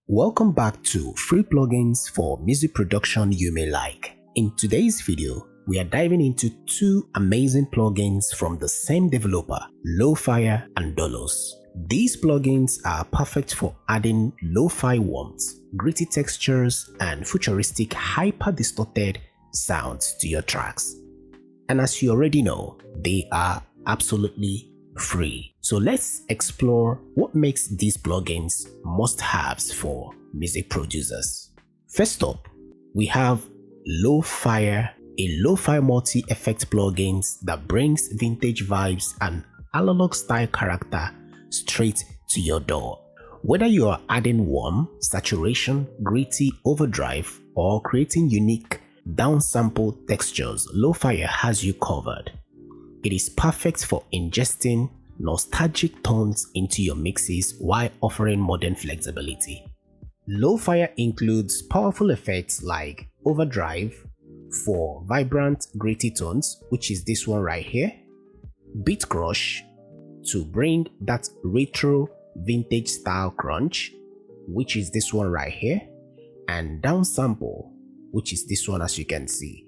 Welcome back to free plugins for music production you may like. In today's video, we are diving into two amazing plugins from the same developer, Low Fire and Dolos. These plugins are perfect for adding lo-fi warmth, gritty textures, and futuristic hyper-distorted sounds to your tracks. And as you already know, they are absolutely free. So let's explore what makes these plugins must-haves for music producers. First up, we have Lowfire, a lo-fi multi-effect plugins that brings vintage vibes and analog style character straight to your door. Whether you are adding warm, saturation, gritty, overdrive, or creating unique downsample textures, Lowfire has you covered. It is perfect for ingesting nostalgic tones into your mixes while offering modern flexibility. Lowfire includes powerful effects like overdrive for vibrant, gritty tones, which is this one right here, beat crush to bring that retro vintage style crunch, which is this one right here, and downsample, which is this one as you can see,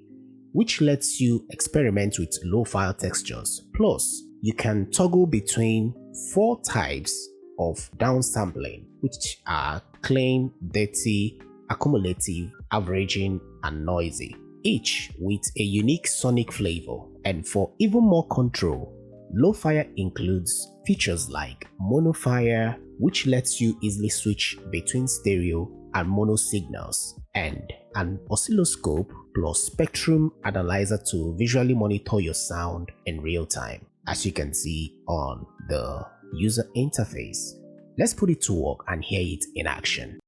which lets you experiment with low-fi textures. Plus, you can toggle between 4 types of downsampling, which are clean, dirty, accumulative, averaging, and noisy, each with a unique sonic flavor. And for even more control, Lowfire includes features like monofire, which lets you easily switch between stereo and mono signals, and an oscilloscope plus spectrum analyzer to visually monitor your sound in real time, as you can see on the user interface. Let's put it to work and hear it in action.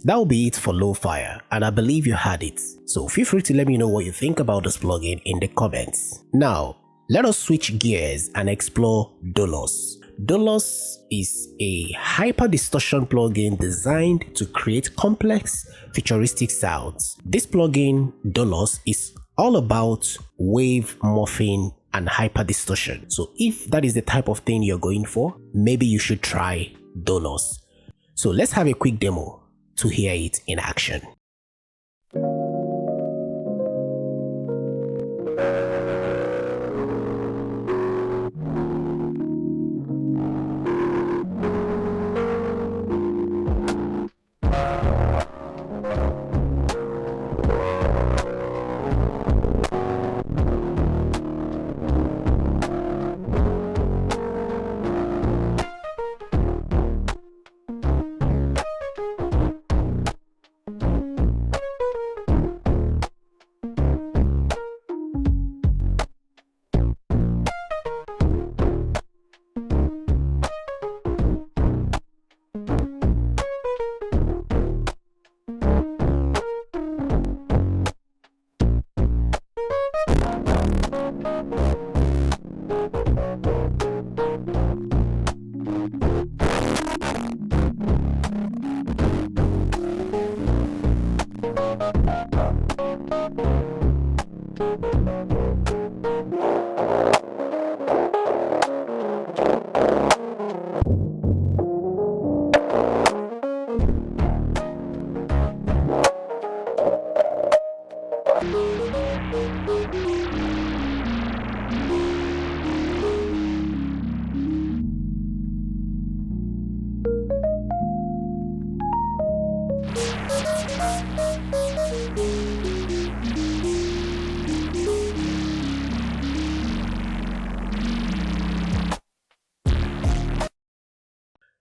That will be it for Lowfire, and I believe you had it. So feel free to let me know what you think about this plugin in the comments. Now, let us switch gears and explore Dolos. Dolos is a hyper distortion plugin designed to create complex, futuristic sounds. This plugin, Dolos, is all about wave morphing and hyper distortion. So if that is the type of thing you're going for, maybe you should try Dolos. So let's have a quick demo to hear it in action.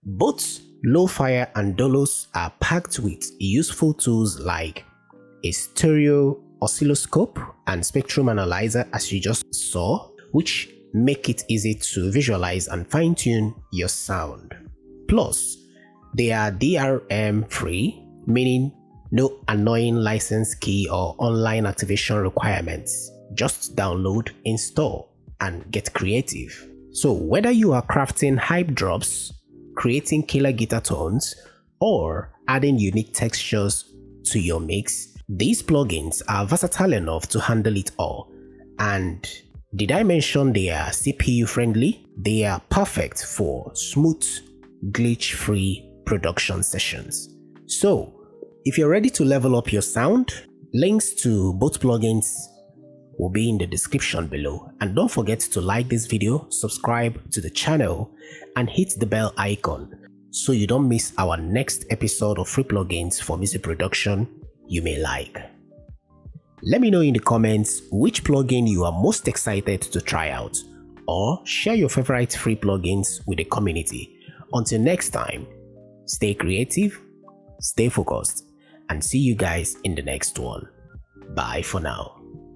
Both Low Fire and Dolos are packed with useful tools like a stereo oscilloscope and spectrum analyzer, as you just saw, which make it easy to visualize and fine-tune your sound. Plus, they are DRM free, meaning no annoying license key or online activation requirements. Just download, install, and get creative. So whether you are crafting hype drops, creating killer guitar tones, or adding unique textures to your mix, these plugins are versatile enough to handle it all. And did I mention they are CPU friendly? They are perfect for smooth, glitch-free production sessions. So if you're ready to level up your sound, links to both plugins will be in the description below, and don't forget to like this video, subscribe to the channel, and hit the bell icon so you don't miss our next episode of free plugins for music production you may like. Let me know in the comments which plugin you are most excited to try out, or share your favorite free plugins with the community. Until next time, stay creative, stay focused, and see you guys in the next one. Bye for now.